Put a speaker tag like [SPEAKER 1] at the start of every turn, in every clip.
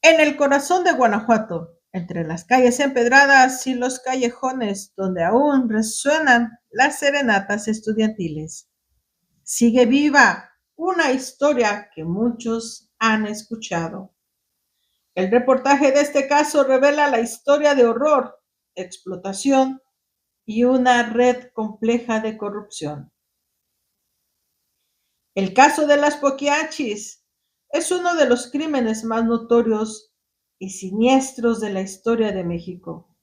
[SPEAKER 1] En el corazón de Guanajuato, entre las calles empedradas y los callejones donde aún resuenan las serenatas estudiantiles, sigue viva una historia que muchos han escuchado. El reportaje de este caso revela la historia de horror, explotación y una red compleja de corrupción. El caso de las Poquiachis es uno de los crímenes más notorios y siniestros de la historia de México.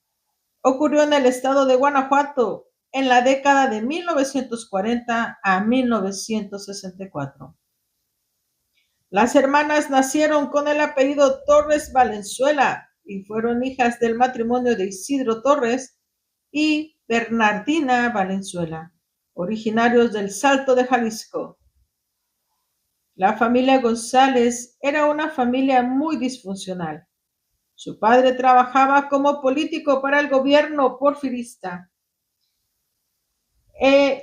[SPEAKER 1] Ocurrió en el estado de Guanajuato en la década de 1940 a 1964. Las hermanas nacieron con el apellido Torres Valenzuela y fueron hijas del matrimonio de Isidro Torres y Bernardina Valenzuela, originarios del Salto de Jalisco. La familia González era una familia muy disfuncional. Su padre trabajaba como político para el gobierno porfirista,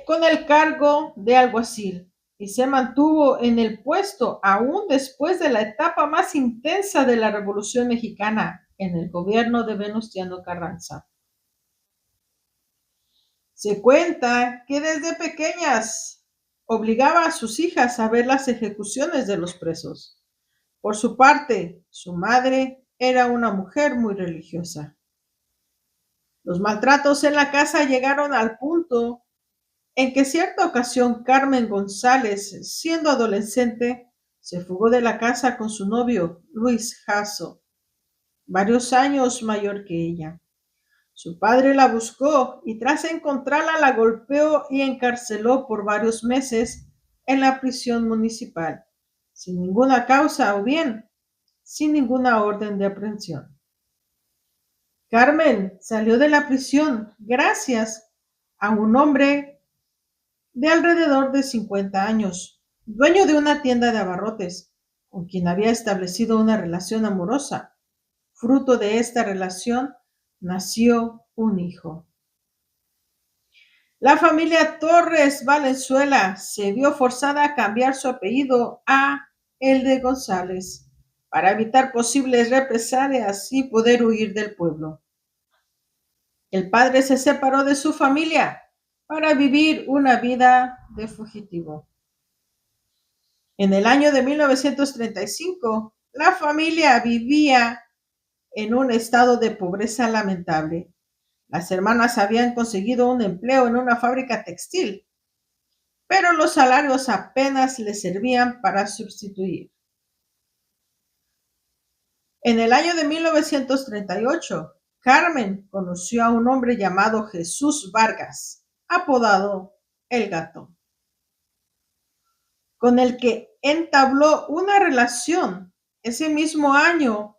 [SPEAKER 1] con el cargo de alguacil, y se mantuvo en el puesto aún después de la etapa más intensa de la Revolución Mexicana, en el gobierno de Venustiano Carranza. Se cuenta que desde pequeñas obligaba a sus hijas a ver las ejecuciones de los presos. Por su parte, su madre era una mujer muy religiosa. Los maltratos en la casa llegaron al punto en que cierta ocasión Carmen González, siendo adolescente, se fugó de la casa con su novio, Luis Jasso, varios años mayor que ella. Su padre la buscó y tras encontrarla la golpeó y encarceló por varios meses en la prisión municipal, sin ninguna causa o bien sin ninguna orden de aprehensión. Carmen salió de la prisión gracias a un hombre de alrededor de 50 años, dueño de una tienda de abarrotes, con quien había establecido una relación amorosa. Fruto de esta relación nació un hijo. La familia Torres Valenzuela se vio forzada a cambiar su apellido a el de González para evitar posibles represalias y poder huir del pueblo. El padre se separó de su familia para vivir una vida de fugitivo. En el año de 1935, la familia vivía en un estado de pobreza lamentable. Las hermanas habían conseguido un empleo en una fábrica textil, pero los salarios apenas les servían para subsistir. En el año de 1938, Carmen conoció a un hombre llamado Jesús Vargas, apodado El Gato, con el que entabló una relación. Ese mismo año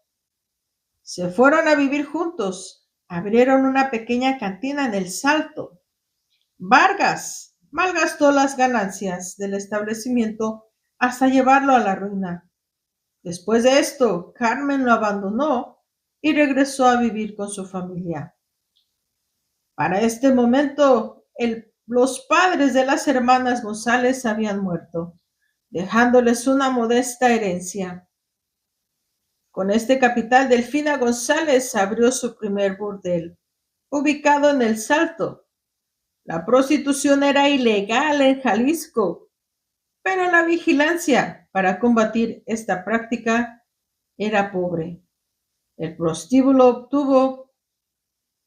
[SPEAKER 1] se fueron a vivir juntos, abrieron una pequeña cantina en El Salto. Vargas malgastó las ganancias del establecimiento hasta llevarlo a la ruina. Después de esto, Carmen lo abandonó y regresó a vivir con su familia. Para este momento, los padres de las hermanas González habían muerto, dejándoles una modesta herencia. Con este capital, Delfina González abrió su primer burdel, ubicado en El Salto. La prostitución era ilegal en Jalisco, pero la vigilancia para combatir esta práctica era pobre. El prostíbulo estuvo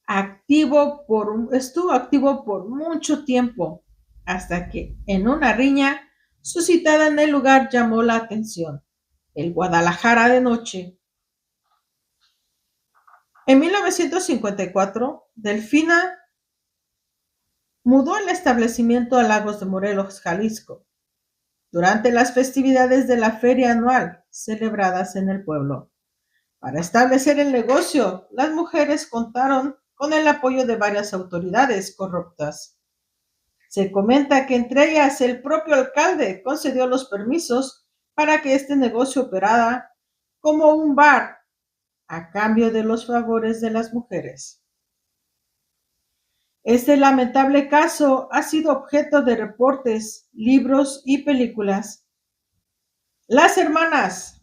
[SPEAKER 1] activo por mucho tiempo, hasta que en una riña suscitada en el lugar llamó la atención: el Guadalajara de noche. En 1954, Delfina mudó el establecimiento a Lagos de Morelos, Jalisco, durante las festividades de la feria anual celebradas en el pueblo. Para establecer el negocio, las mujeres contaron con el apoyo de varias autoridades corruptas. Se comenta que entre ellas el propio alcalde concedió los permisos para que este negocio operara como un bar a cambio de los favores de las mujeres. Este lamentable caso ha sido objeto de reportes, libros y películas. Las hermanas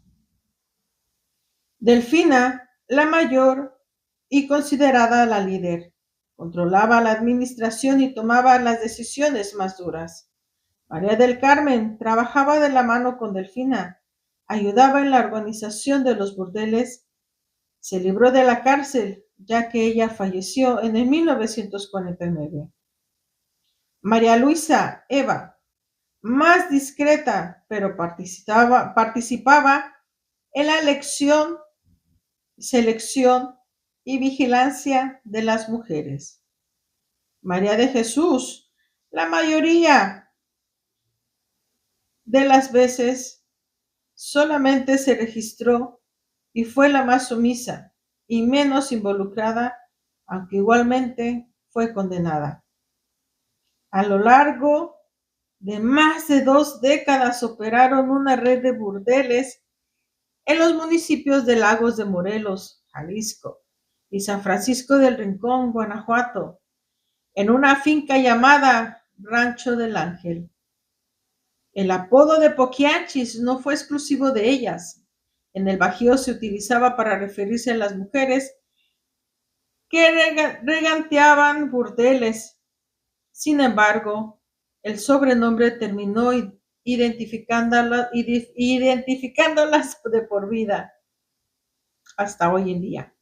[SPEAKER 1] Delfina, la mayor y considerada la líder, controlaba la administración y tomaba las decisiones más duras. María del Carmen trabajaba de la mano con Delfina, ayudaba en la organización de los burdeles, se libró de la cárcel ya que ella falleció en el 1949. María Luisa Eva, más discreta, pero participaba en la elección, selección y vigilancia de las mujeres. María de Jesús, la mayoría de las veces solamente se registró y fue la más sumisa y menos involucrada, aunque igualmente fue condenada. A lo largo de más de 2 décadas operaron una red de burdeles en los municipios de Lagos de Morelos, Jalisco, y San Francisco del Rincón, Guanajuato, en una finca llamada Rancho del Ángel. El apodo de Poquianchis no fue exclusivo de ellas. En el Bajío se utilizaba para referirse a las mujeres que reganteaban burdeles. Sin embargo, el sobrenombre terminó identificándolas de por vida hasta hoy en día.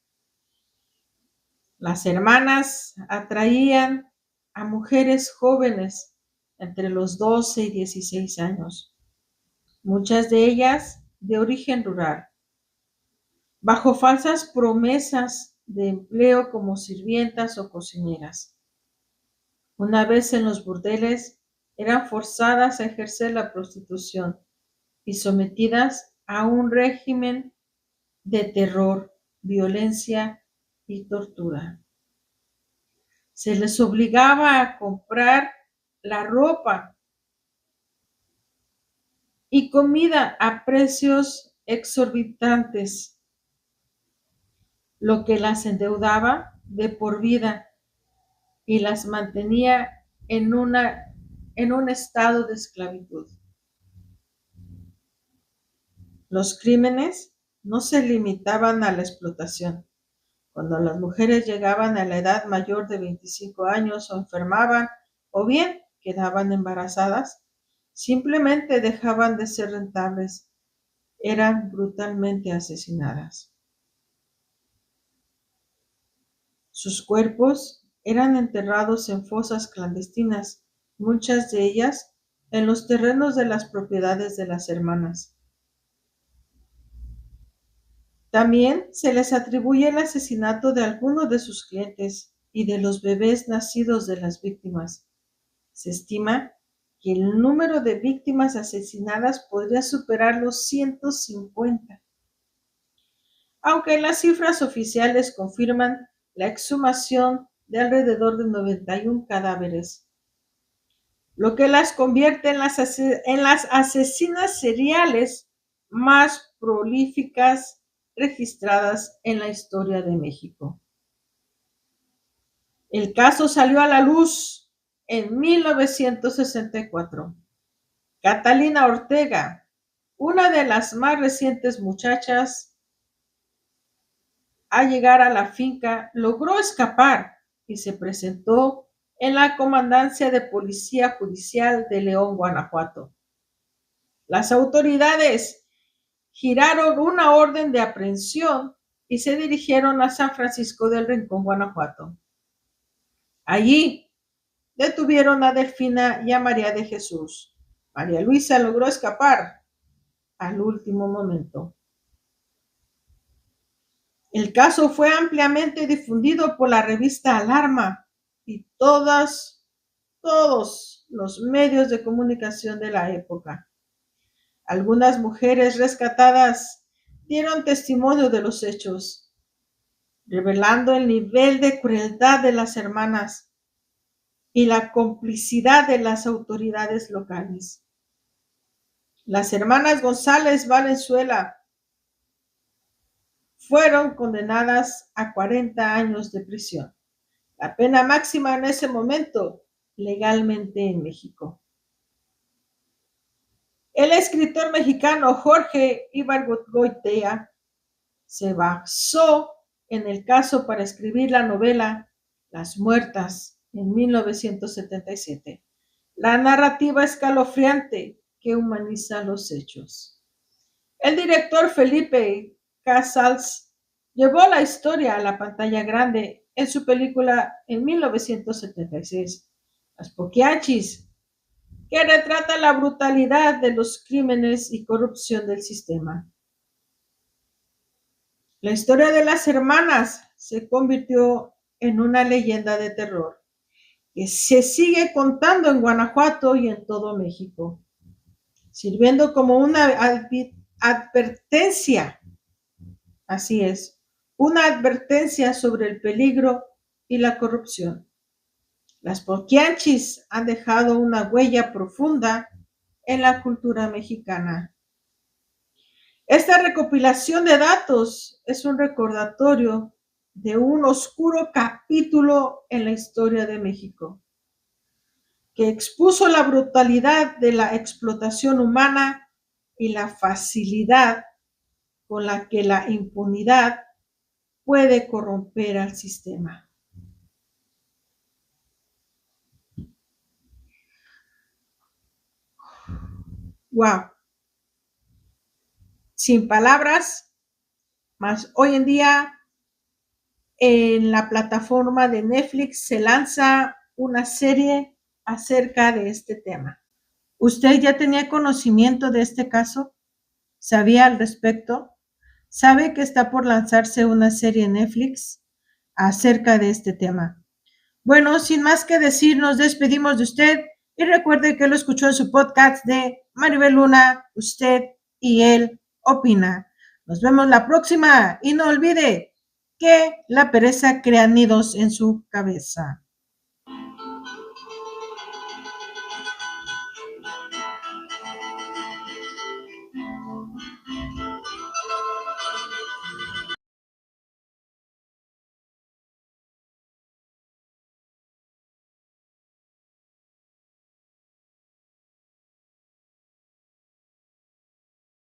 [SPEAKER 1] Las hermanas atraían a mujeres jóvenes entre los 12 y 16 años, muchas de ellas de origen rural, bajo falsas promesas de empleo como sirvientas o cocineras. Una vez en los burdeles, eran forzadas a ejercer la prostitución y sometidas a un régimen de terror, violencia y tortura. Se les obligaba a comprar la ropa y comida a precios exorbitantes, lo que las endeudaba de por vida y las mantenía en un estado de esclavitud. Los crímenes no se limitaban a la explotación. Cuando las mujeres llegaban a la edad mayor de 25 años o enfermaban o bien quedaban embarazadas, simplemente dejaban de ser rentables, eran brutalmente asesinadas. Sus cuerpos eran enterrados en fosas clandestinas, muchas de ellas en los terrenos de las propiedades de las hermanas. También se les atribuye el asesinato de algunos de sus clientes y de los bebés nacidos de las víctimas. Se estima que el número de víctimas asesinadas podría superar los 150, aunque las cifras oficiales confirman la exhumación de alrededor de 91 cadáveres, lo que las convierte en las asesinas seriales más prolíficas registradas en la historia de México. El caso salió a la luz en 1964. Catalina Ortega, una de las más recientes muchachas a llegar a la finca, logró escapar y se presentó en la Comandancia de Policía Judicial de León, Guanajuato. Las autoridades giraron una orden de aprehensión y se dirigieron a San Francisco del Rincón, Guanajuato. Allí detuvieron a Delfina y a María de Jesús. María Luisa logró escapar al último momento. El caso fue ampliamente difundido por la revista Alarma y todos los medios de comunicación de la época. Algunas mujeres rescatadas dieron testimonio de los hechos, revelando el nivel de crueldad de las hermanas y la complicidad de las autoridades locales. Las hermanas González Valenzuela fueron condenadas a 40 años de prisión, la pena máxima en ese momento legalmente en México. El escritor mexicano Jorge Ibargüengoitia se basó en el caso para escribir la novela Las Muertas en 1977. La narrativa escalofriante que humaniza los hechos. El director Felipe Casals llevó la historia a la pantalla grande en su película en 1976, Las Poquianchis, que retrata la brutalidad de los crímenes y corrupción del sistema. La historia de las hermanas se convirtió en una leyenda de terror que se sigue contando en Guanajuato y en todo México, sirviendo como una advertencia, así es, una advertencia sobre el peligro y la corrupción. Las Poquianchis han dejado una huella profunda en la cultura mexicana. Esta recopilación de datos es un recordatorio de un oscuro capítulo en la historia de México, que expuso la brutalidad de la explotación humana y la facilidad con la que la impunidad puede corromper al sistema. Wow. Sin palabras, más hoy en día en la plataforma de Netflix se lanza una serie acerca de este tema. ¿Usted ya tenía conocimiento de este caso? ¿Sabía al respecto? ¿Sabe que está por lanzarse una serie en Netflix acerca de este tema? Bueno, sin más que decir, nos despedimos de usted y recuerde que lo escuchó en su podcast de Maribel Luna, Usted y Él Opina. Nos vemos la próxima y no olvide que la pereza crea nidos en su cabeza.